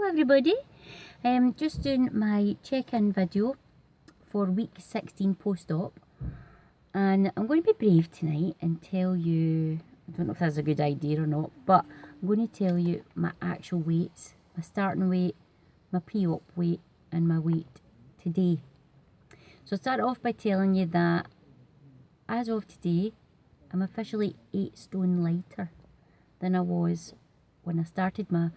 everybody. Just doing my check-in video for week 16 post-op, and I'm going to be brave tonight and tell you, I don't know if that's a good idea or not, but I'm going to tell you my actual weights, my starting weight, my pre-op weight and my weight today. So I'll start off by telling you that as of today, I'm officially 8 stone lighter than I was when I started my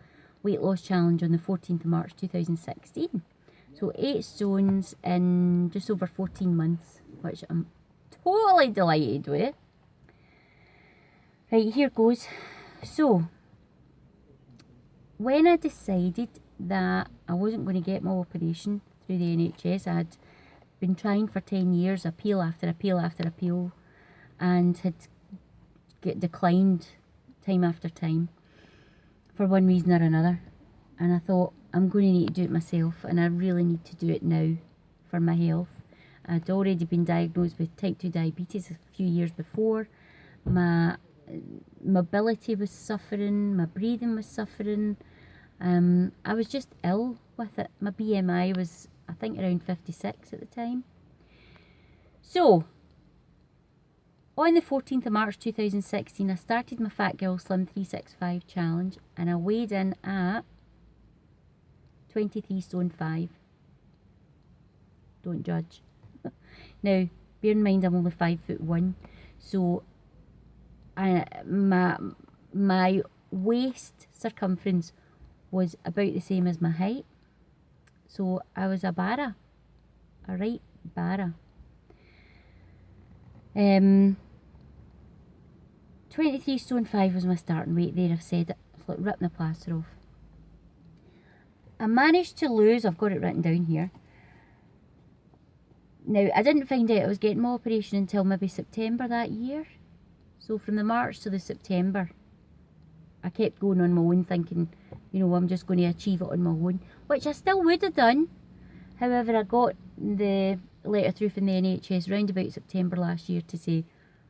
weight loss challenge on the 14th of March 2016. So 8 stones in just over 14 months, which I'm totally delighted with. Right, here goes. So, when I decided that I wasn't going to get my operation through the NHS, I had been trying for 10 years, appeal after appeal after appeal, and had get declined time after time for one reason or another. And I thought, I'm going to need to do it myself, and I really need to do it now for my health. I'd already been diagnosed with type 2 diabetes a few years before. My mobility was suffering, my breathing was suffering. I was just ill with it. My BMI was, I think, around 56 at the time. So, on the 14th of March 2016, I started my Fat Girl Slim 365 challenge, and I weighed in at 23 stone 5. Don't judge. Now, bear in mind I'm only 5'1", so my waist circumference was about the same as my height. So I was a barra, a right barra. 23 stone 5 was my starting weight. There, I've said it. It's like ripping the plaster off. I managed to lose, I've got it written down here. Now, I didn't find out I was getting my operation until maybe September that year. So from the March to the September, I kept going on my own, thinking, you know, I'm just going to achieve it on my own, which I still would have done. However, I got the letter through from the NHS round about September last year to say,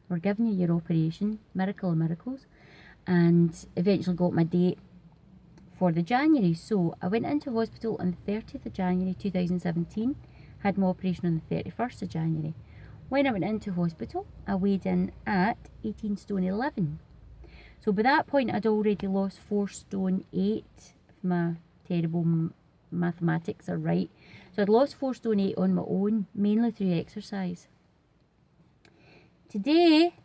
we're giving you your operation, miracle of miracles, and eventually got my date for the January. So I went into hospital on the 30th of January 2017, had my operation on the 31st of January. When I went into hospital, I weighed in at 18 stone 11. So by that point, I'd already lost 4 stone 8, if my terrible mathematics are right. So I'd lost 4 stone 8 on my own, mainly through exercise. Today,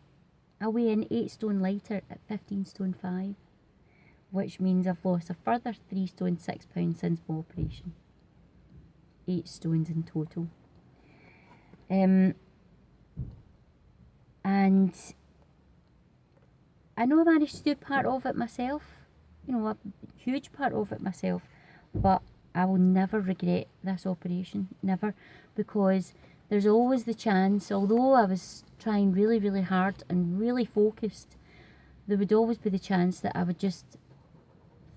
I weigh in 8 stone lighter at 15 stone 5, which means I've lost a further 3 stone 6 pounds since my operation. 8 stones in total. And I know I managed to do part of it myself, you know, a huge part of it myself, but I will never regret this operation, never, because there's always the chance, although I was trying really, really hard and really focused, there would always be the chance that I would just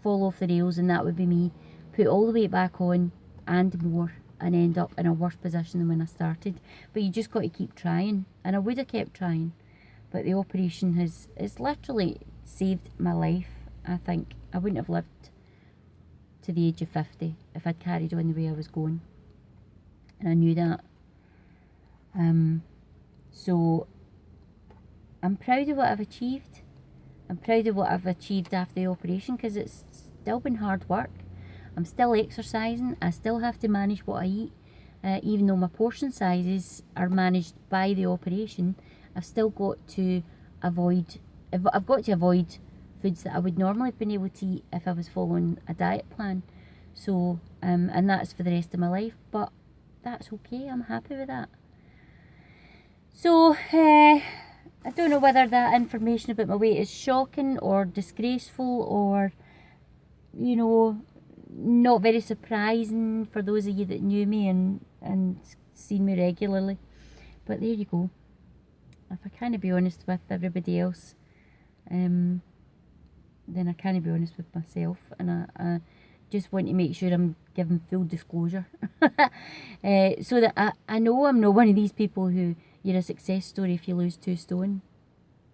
fall off the rails, and that would be me, put all the weight back on and more, and end up in a worse position than when I started. But you just got to keep trying, and I would have kept trying, but the operation it's literally saved my life. I think I wouldn't have lived to the age of 50 if I'd carried on the way I was going, and I knew that. So I'm proud of what I've achieved. I'm proud of what I've achieved after the operation, because it's still been hard work. I'm still exercising. I still have to manage what I eat. Even though my portion sizes are managed by the operation, I've still got to avoid, I've got to avoid foods that I would normally have been able to eat if I was following a diet plan. So, and that's for the rest of my life, but that's okay. I'm happy with that. So, I don't know whether that information about my weight is shocking or disgraceful or, you know, not very surprising for those of you that knew me and seen me regularly. But there you go. If I can't be honest with everybody else, then I can't be honest with myself, and I just want to make sure I'm giving full disclosure. So that I know I'm not one of these people who, you're a success story if you lose 2 stone.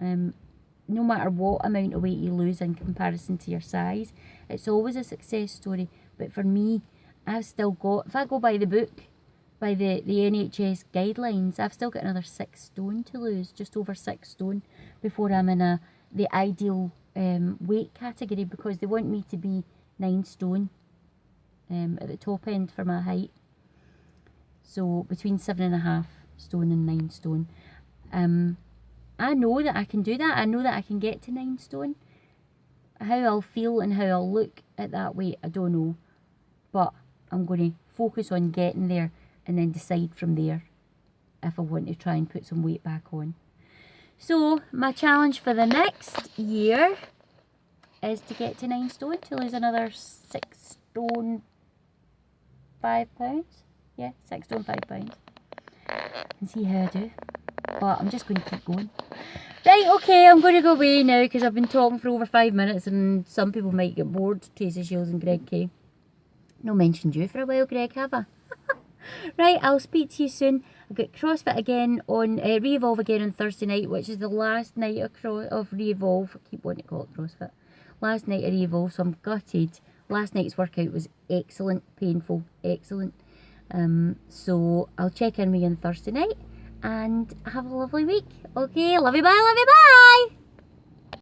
No matter what amount of weight you lose in comparison to your size, it's always a success story, But for me, I've still got, if I go by the book, by the NHS guidelines, I've still got another 6 stone to lose, just over 6 stone, before I'm in the ideal weight category, because they want me to be 9 stone at the top end for my height. So between 7.5 stone and 9 stone. I know that I can do that. I know that I can get to 9 stone. How I'll feel and how I'll look at that weight, I don't know. But I'm going to focus on getting there and then decide from there if I want to try and put some weight back on. So my challenge for the next year is to get to 9 stone, to lose another 6 stone 5 pounds. Yeah, 6 stone 5 pounds. And see how I do. But I'm just going to keep going. Right, okay, I'm going to go away now because I've been talking for over 5 minutes and some people might get bored. Tracy Shields and Greg Kay. No mentioned you for a while, Greg, have I? Right, I'll speak to you soon. I've got CrossFit again on, Re-Evolve again on Thursday night, which is the last night of Re-Evolve. I keep wanting to call it CrossFit. Last night of Re-Evolve, so I'm gutted. Last night's workout was excellent, painful, excellent. So I'll check in with you on Thursday night and have a lovely week. Okay, love you, bye,